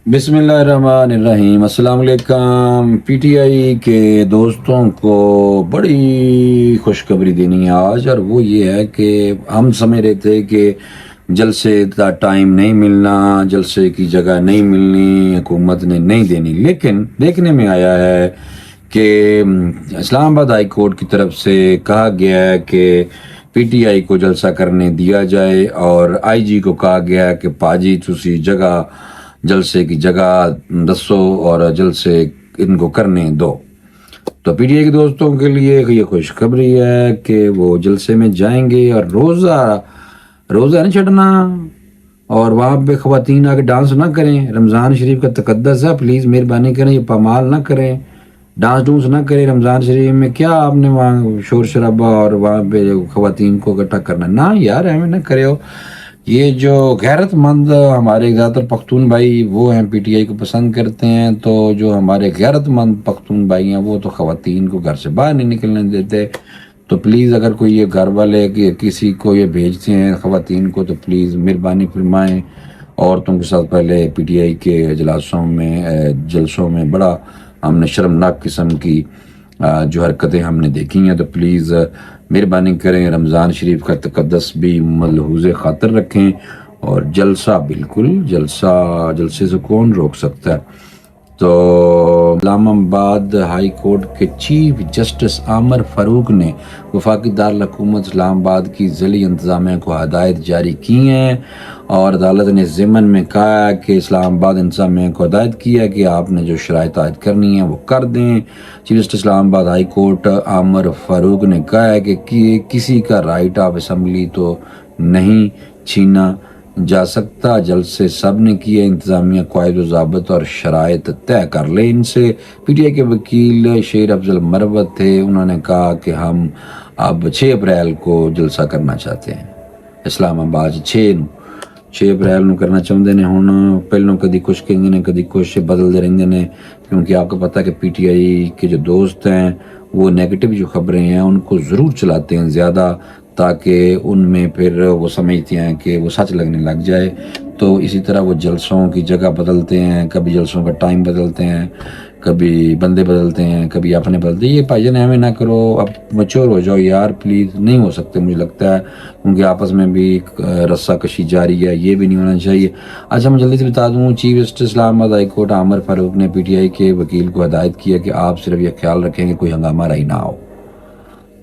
بسم اللہ الرحمن الرحیم۔ السلام علیکم۔ پی ٹی آئی کے دوستوں کو بڑی خوشخبری دینی ہے آج، اور وہ یہ ہے کہ ہم سمجھ رہے تھے کہ جلسے کا ٹائم نہیں ملنا، جلسے کی جگہ نہیں ملنی، حکومت نے نہیں دینی، لیکن دیکھنے میں آیا ہے کہ اسلام آباد ہائی کورٹ کی طرف سے کہا گیا ہے کہ پی ٹی آئی کو جلسہ کرنے دیا جائے، اور آئی جی کو کہا گیا ہے کہ پاجی تسی جگہ جلسے کی جگہ دسو اور جلسے ان کو کرنے دو۔ تو پی ٹی آئی کے دوستوں کے لیے یہ خوشخبری ہے کہ وہ جلسے میں جائیں گے، اور روزہ نہیں چھڑنا، اور وہاں پہ خواتین آ کے ڈانس نہ کریں۔ رمضان شریف کا تقدس ہے، پلیز مہربانی کریں، یہ پامال نہ کریں، ڈانس ڈونس نہ کریں۔ رمضان شریف میں کیا آپ نے وہاں شور شرابہ اور وہاں پہ خواتین کو اکٹھا کرنا؟ نہ یار، ایویں نہ کرے ہو۔ یہ جو غیرت مند ہمارے زیادہ تر پختون بھائی وہ ہیں، پی ٹی آئی کو پسند کرتے ہیں، تو جو ہمارے غیرت مند پختون بھائی ہیں وہ تو خواتین کو گھر سے باہر نہیں نکلنے دیتے۔ تو پلیز اگر کوئی یہ گھر والے کسی کو یہ بھیجتے ہیں خواتین کو، تو پلیز مہربانی فرمائیں عورتوں کے ساتھ پہلے پی ٹی آئی کے جلسوں میں بڑا ہم نے شرمناک قسم کی جو حرکتیں ہم نے دیکھی ہیں، تو پلیز مہربانی کریں، رمضان شریف کا تقدس بھی ملحوظ خاطر رکھیں، اور جلسے سے کون روک سکتا ہے۔ تو اسلام آباد ہائی کورٹ کے چیف جسٹس عامر فاروق نے وفاقی دارالحکومت اسلام آباد کی ضلعی انتظامیہ کو ہدایت جاری کی ہیں، اور عدالت نے ضمن میں کہا ہے کہ اسلام آباد انتظامیہ کو ہدایت کیا ہے کہ آپ نے جو شرائط عائد کرنی ہے وہ کر دیں۔ چیف جسٹس اسلام آباد ہائی کورٹ عامر فاروق نے کہا ہے کہ کسی کا رائٹ آف اسمبلی تو نہیں چھینا جا سکتا، جلسے سب نے کیے، انتظامیہ قواعد و ضابط اور شرائط طے کر لے۔ ان سے پی ٹی آئی کے وکیل شیر افضل مروت تھے، انہوں نے کہا کہ ہم اب 6 اپریل کو جلسہ کرنا چاہتے ہیں۔ اسلام آباد 6 اپریل نو کرنا چاہتے ہیں۔ ہوں پہلوں کدی کچھ کہیں نے، کدی کچھ بدلتے رہتے ہیں، کیونکہ آپ کو پتہ ہے کہ پی ٹی آئی کے جو دوست ہیں وہ نیگیٹو جو خبریں ہیں ان کو ضرور چلاتے ہیں زیادہ، تاکہ ان میں پھر وہ سمجھتے ہیں کہ وہ سچ لگنے لگ جائے۔ تو اسی طرح وہ جلسوں کی جگہ بدلتے ہیں، کبھی جلسوں کا ٹائم بدلتے ہیں، کبھی بندے بدلتے ہیں، کبھی اپنے بدلتے ہیں۔ یہ بھائی جان ایویں نہ کرو، اب میچور ہو جاؤ یار، پلیز۔ نہیں ہو سکتے مجھے لگتا ہے، کیونکہ آپس میں بھی رسہ کشی جاری ہے، یہ بھی نہیں ہونا چاہیے۔ اچھا میں جلدی سے بتا دوں، چیف جسٹس اسلام آباد ہائی کورٹ عامر فاروق نے پی ٹی آئی کے وکیل کو ہدایت کیا کہ آپ صرف یہ خیال رکھیں کہ کوئی ہنگامہ رہی نہ ہو۔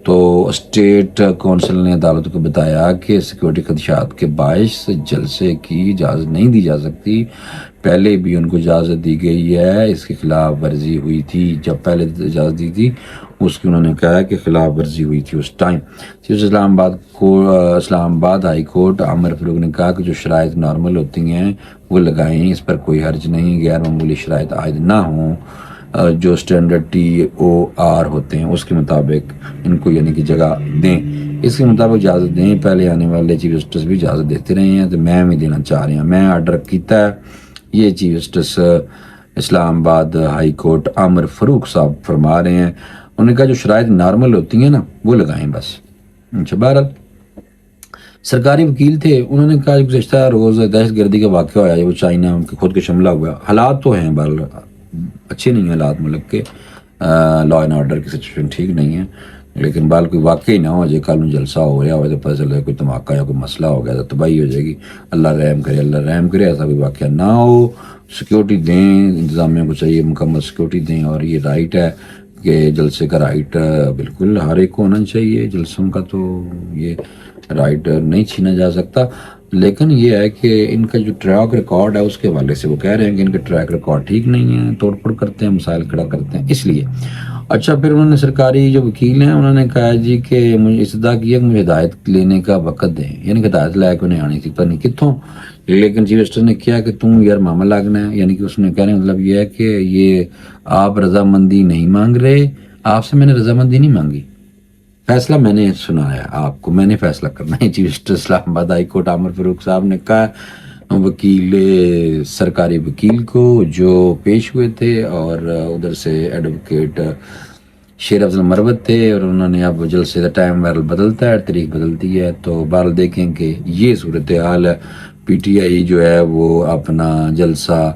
تو اسٹیٹ کونسل نے عدالت کو بتایا کہ سیکورٹی خدشات کے باعث جلسے کی اجازت نہیں دی جا سکتی۔ پہلے بھی ان کو اجازت دی گئی ہے، اس کی خلاف ورزی ہوئی تھی۔ جب پہلے اجازت دی تھی اس کی انہوں نے کہا کہ خلاف ورزی ہوئی تھی اس ٹائم۔ اسلام آباد ہائی کورٹ عامر فاروق نے کہا کہ جو شرائط نارمل ہوتی ہیں وہ لگائیں، اس پر کوئی حرج نہیں۔ غیر معمولی شرائط عائد نہ ہوں، جو اسٹینڈرڈ ٹی او آر ہوتے ہیں اس کے مطابق ان کو یعنی کہ جگہ دیں، اس کے مطابق اجازت دیں۔ پہلے آنے والے چیف جسٹس بھی اجازت دیتے رہے ہیں، تو میں بھی دینا چاہ رہی ہوں۔ میں آرڈر کیتا ہے، یہ چیف جسٹس اسلام آباد ہائی کورٹ عامر فاروق صاحب فرما رہے ہیں۔ انہوں نے کہا جو شرائط نارمل ہوتی ہیں نا وہ لگائیں بس۔ اچھا، بہرحال سرکاری وکیل تھے، انہوں نے کہا گزشتہ روز دہشت گردی کا واقعہ ہوا ہے، وہ چائنا خود کے شملہ ہوا۔ حالات تو ہیں بہرحال اچھے نہیں ہیں، حالات ملک کے لا اینڈ آرڈر کی سچویشن ٹھیک نہیں ہے، لیکن بال کوئی واقعی نہ ہو جائے، کل جلسہ ہو رہا ہو تو پتہ چل رہا ہے کوئی دھماکہ یا کوئی مسئلہ ہو گیا تو تباہی ہو جائے گی۔ اللہ رحم کرے، اللہ رحم کرے، ایسا کوئی واقعہ نہ ہو۔ سیکیورٹی دیں، انتظامیہ کو چاہیے مکمل سیکیورٹی دیں، اور یہ رائٹ ہے کہ جلسے کا رائٹ بالکل ہر ایک کو ہونا چاہیے، جلسوں کا تو یہ رائٹ نہیں چھینا جا سکتا۔ لیکن یہ ہے کہ ان کا جو ٹریک ریکارڈ ہے اس کے حوالے سے وہ کہہ رہے ہیں کہ ان کا ٹریک ریکارڈ ٹھیک نہیں ہے، توڑ پھوڑ کرتے ہیں، مسائل کھڑا کرتے ہیں، اس لیے۔ اچھا، پھر انہوں نے سرکاری جو وکیل ہیں انہوں نے کہا جی کہ مجھے استدعا کیا کہ مجھے ہدایت لینے کا وقت دیں، یعنی کہ ہدایت لے کے انہیں آنی تھی، پتہ نہیں کتوں۔ لیکن چیف جسٹس نے کیا کہ تم یار ماما لگنا ہے، یعنی کہ اس نے کہنے مطلب یہ ہے کہ یہ آپ رضامندی نہیں مانگ رہے، آپ سے میں نے رضامندی نہیں مانگی، فیصلہ میں نے سنایا آپ کو، میں نے فیصلہ کرنا ہے۔ چیف جسٹس اسلام آباد ہائی کورٹ عامر فاروق صاحب نے کہا سرکاری وکیل کو جو پیش ہوئے تھے، اور ادھر سے ایڈوکیٹ شیر افضل مروت تھے، اور انہوں نے اب جلسے کا ٹائم وائرل بدلتا ہے، تاریخ بدلتی ہے، تو بہرحال دیکھیں کہ یہ صورتحال ہے۔ پی ٹی آئی جو ہے وہ اپنا جلسہ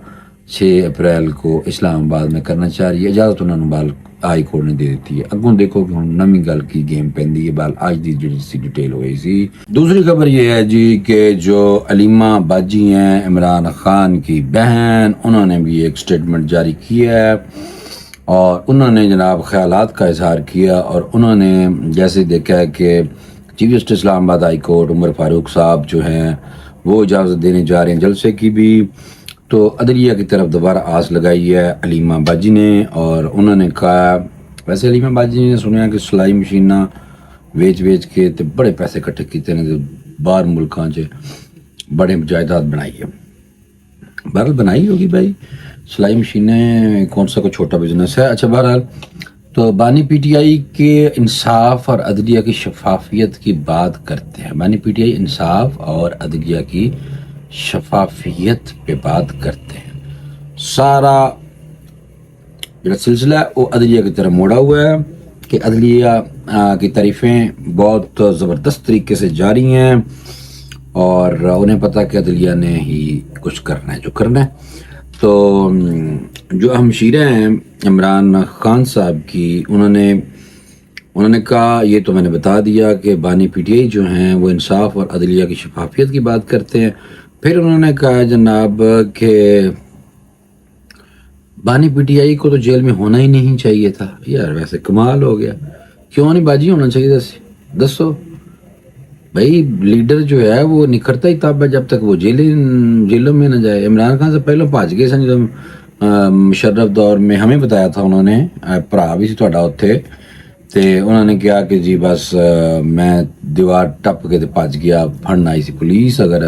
6 اپریل کو اسلام آباد میں کرنا چاہ رہی ہے. اجازت انہوں نے بال ہائی کورٹ نے دے دیتی ہے. اگوں دیکھو کہ ہوں نمی گل کی گیم پہنی ہے. بال اج دی جی ڈیٹیل ہوئی سی. دوسری خبر یہ ہے جی کہ جو علیمہ باجی ہیں عمران خان کی بہن، انہوں نے بھی ایک سٹیٹمنٹ جاری کیا ہے اور انہوں نے جناب خیالات کا اظہار کیا. اور انہوں نے جیسے دیکھا ہے کہ چیف جسٹس اسلام آباد ہائی کورٹ عمر فاروق صاحب جو ہیں وہ اجازت دینے جا رہے ہیں جلسے کی بھی، تو عدلیہ کی طرف دوبارہ آس لگائی ہے علیمہ باجی نے. اور انہوں نے کہا، ویسے علیمہ باجی نے سنیا کہ سلائی مشیناں ویچ کے تے بڑے پیسے کٹھے کیتے ہیں، باہر ملکاں چ بڑے جائیداد بنائی ہے. بہرحال بنائی ہوگی بھائی، سلائی مشینیں کون سا کوئی چھوٹا بزنس ہے. اچھا بہرحال تو بانی پی ٹی آئی کے انصاف اور عدلیہ کی شفافیت کی بات کرتے ہیں. بانی پی ٹی آئی انصاف اور عدلیہ کی شفافیت پہ بات کرتے ہیں. سارا جو سلسلہ ہے وہ عدلیہ کی طرف موڑا ہوا ہے کہ عدلیہ کی تعریفیں بہت زبردست طریقے سے جاری ہیں اور انہیں پتہ کہ عدلیہ نے ہی کچھ کرنا ہے جو کرنا ہے. تو جو ہمشیرہ ہیں عمران خان صاحب کی، انہوں نے کہا یہ تو میں نے بتا دیا کہ بانی پی ٹی آئی جو ہیں وہ انصاف اور عدلیہ کی شفافیت کی بات کرتے ہیں. پھر انہوں نے کہا جناب کہ بانی پی ٹی آئی کو تو جیل میں ہونا ہی نہیں چاہیے تھا. یار ویسے کمال ہو گیا، کیوں نہیں باجی ہونا چاہیے دسو بھائی. لیڈر جو ہے وہ نکھرتا ہی تب ہے جب تک وہ جیلوں میں نہ جائے. عمران خان سے پہلے بھاج گئے سن جب مشرف دور میں، ہمیں بتایا تھا انہوں نے، بھرا بھی سی تھوڑا اتھے، تے انہوں نے کہا کہ جی بس میں دیوار ٹپ کے تے بھج گیا، پھڑن آئی سی پولیس، اگر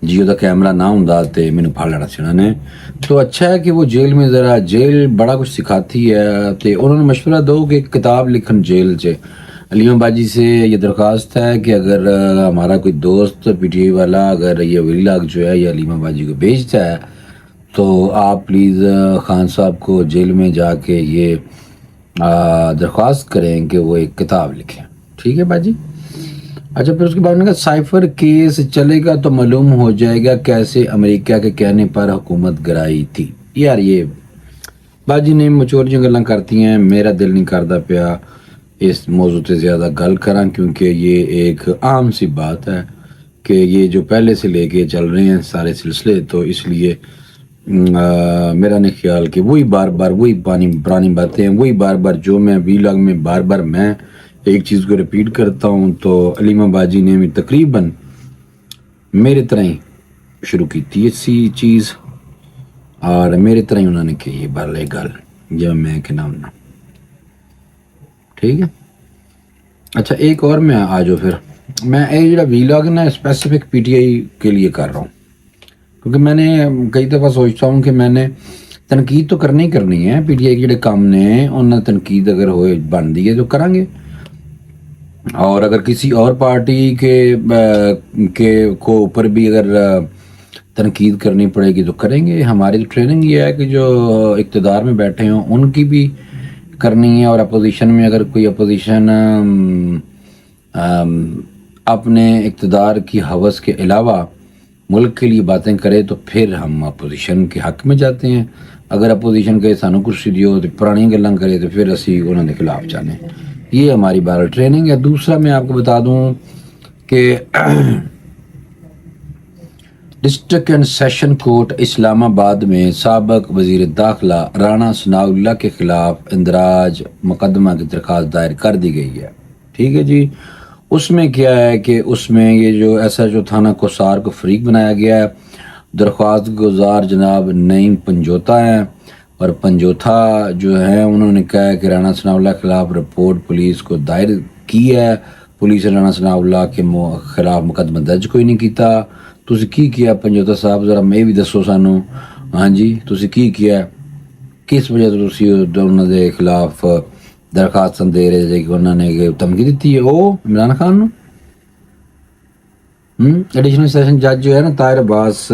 جیو دا کیمرہ نہ ہوندا تے مینوں پھڑ لینا سی انہوں نے. تو اچھا ہے کہ وہ جیل میں ذرا جیل بڑا کچھ سکھاتی ہے. تے انہوں نے مشورہ دو کہ ایک کتاب لکھن جیل چ. علیمہ باجی سے یہ درخواست ہے کہ اگر ہمارا کوئی دوست پی ٹی آئی والا اگر یہ ویلاگ جو ہے یہ علیمہ باجی کو بھیجتا ہے تو آپ پلیز خان صاحب کو جیل میں جا کے یہ درخواست کریں کہ وہ ایک کتاب لکھیں. ٹھیک ہے باجی. اچھا پھر اس کے بعد نے کہا سائفر کیس چلے گا تو معلوم ہو جائے گا کیسے امریکہ کے کہنے پر حکومت گرائی تھی. یار یہ باجی نے مچوریاں گلاں کرتی ہیں، میرا دل نہیں کرتا پیا اس موضوع سے زیادہ گل کراں کیونکہ یہ ایک عام سی بات ہے کہ یہ جو پہلے سے لے کے چل رہے ہیں سارے سلسلے، تو اس لیے میرا نہیں خیال کہ وہی بار بار وہی پرانی باتیں، وہی بار بار جو میں ویلاگ میں بار بار میں ایک چیز کو ریپیٹ کرتا ہوں. تو علیمہ باجی نے بھی تقریباً میرے طرح ہی شروع کی تھی اسی چیز اور میرے طرح ہی انہوں نے کہی بالے گل جب میں کہ نام نا. ٹھیک ہے. اچھا ایک اور میں آ جاؤ، پھر میں یہ جڑا ویلاگ نا اسپیسیفک پی ٹی آئی کے لیے کر رہا ہوں کیونکہ میں نے کئی دفعہ سوچتا ہوں کہ میں نے تنقید تو کرنی ہے پی ٹی آئی کے جڑے کام نے، انہوں نے تنقید اگر ہوئے بنتی ہے تو کریں گے، اور اگر کسی اور پارٹی کے کو اوپر بھی اگر تنقید کرنی پڑے گی تو کریں گے. ہماری ٹریننگ یہ ہے کہ جو اقتدار میں بیٹھے ہوں ان کی بھی کرنی ہے، اور اپوزیشن میں اگر کوئی اپوزیشن اپنے اقتدار کی ہوس کے علاوہ ملک کے لیے باتیں کرے تو پھر ہم اپوزیشن کے حق میں جاتے ہیں. اگر اپوزیشن کے سانو کرسی دیو تو پرانی گلاں کرے تو پھر اسی انہوں کے خلاف جانے. یہ ہماری بہرحال ٹریننگ ہے. دوسرا میں آپ کو بتا دوں کہ ڈسٹرکٹ اینڈ سیشن کورٹ اسلام آباد میں سابق وزیر داخلہ رانا ثناء اللہ کے خلاف اندراج مقدمہ کی درخواست دائر کر دی گئی ہے. ٹھیک ہے جی. اس میں کیا ہے کہ اس میں یہ جو ایسا جو تھانہ کوسار کو فریق بنایا گیا ہے، درخواست گزار جناب نعیم پنجوتا ہیں، اور پنجوتا جو ہے انہوں نے کہا ہے کہ رانا ثناء اللہ کے خلاف رپورٹ پولیس کو دائر کی ہے. پولیس نے رانا ثناء اللہ کے خلاف مقدمہ درج کوئی نہیں کیتا. تسی کی کیا پنجوتا صاحب ذرا میں بھی دسو سانو. ہاں جی تسی کی کیا، کس وجہ سے تسی انہوں دے خلاف درخواست دے رہے جے کہ انہوں نے دھمکی دیتی ہے او عمران خان نو. ایڈیشنل سیشن جج جو ہے نا طاہر عباس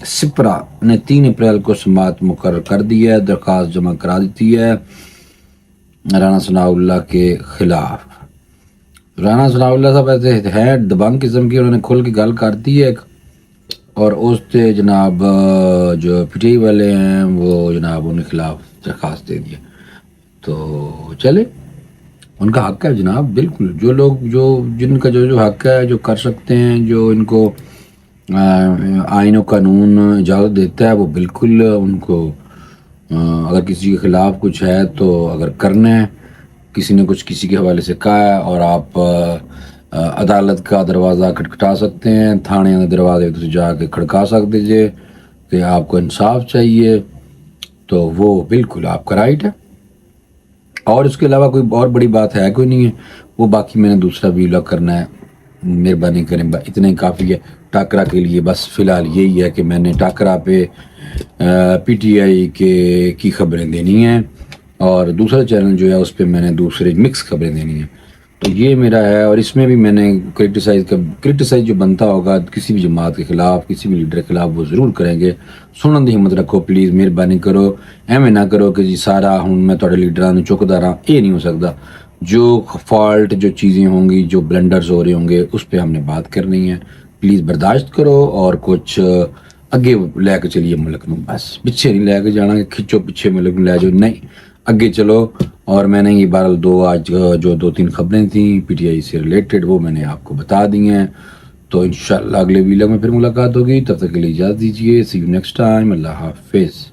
سپرا نے 3 اپریل کو سماعت مقرر کر دی ہے، درخواست جمع کرا دیتی ہے رانا ثناء اللہ کے خلاف. رانا ثناء اللہ صاحب ایسے ہے دبنگ قسم کی، انہوں نے کھل کے گل کر دی ہے اور اس سے جناب جو پی ٹی آئی والے ہیں وہ جناب ان کے خلاف درخواست دے دیا. تو چلے ان کا حق ہے جناب، بالکل. جو لوگ جن کا جو حق ہے، جو کر سکتے ہیں، جو ان کو آئین و قانون اجازت دیتا ہے، وہ بالکل ان کو اگر کسی کے خلاف کچھ ہے تو اگر کرنا ہے، کسی نے کچھ کسی کے حوالے سے کہا ہے اور آپ عدالت کا دروازہ کھٹکھٹا سکتے ہیں، تھانے کے دروازے سے جا کے کھڑکا سکتے دیجیے کہ آپ کو انصاف چاہیے، تو وہ بالکل آپ کا رائٹ ہے. اور اس کے علاوہ کوئی اور بڑی بات ہے کوئی نہیں ہے. وہ باقی میں نے دوسرا ویلاگ کرنا ہے، مہربانی کریں، اتنا ہی کافی ہے ٹاکرا کے لیے. بس فی الحال یہی ہے کہ میں نے ٹاکرا پہ پی ٹی آئی کی خبریں دینی ہیں، اور دوسرا چینل جو ہے اس پہ میں نے دوسرے مکس خبریں دینی ہیں. تو یہ میرا ہے، اور اس میں بھی میں نے کرٹیسائز جو بنتا ہوگا کسی بھی جماعت کے خلاف، کسی بھی لیڈر کے خلاف، وہ ضرور کریں گے. سنن دی ہمت رکھو پلیز، مہربانی کرو. ایویں نہ کرو کہ جی سارا ہوں میں تھوڑے لیڈران چوکیدار ہاں، یہ نہیں ہو سکتا. جو فالٹ، جو چیزیں ہوں گی، جو بلنڈرز ہو رہے ہوں گے، اس پہ ہم نے بات کرنی ہے. پلیز برداشت کرو اور کچھ اگے لے کے چلیے ملک نو. بس پیچھے نہیں لے کے جانا کہ کھچو پیچھے ملک نو لے جاؤ، نہیں، اگے چلو. اور میں نے یہ بہرحال آج جو 2-3 خبریں تھیں پی ٹی آئی سے ریلیٹڈ، وہ میں نے آپ کو بتا دی ہیں. تو انشاءاللہ اگلے ویلاگ میں پھر ملاقات ہوگی. تب تک کے لیے اجازت دیجیے. سی یو نیکسٹ ٹائم. اللہ حافظ.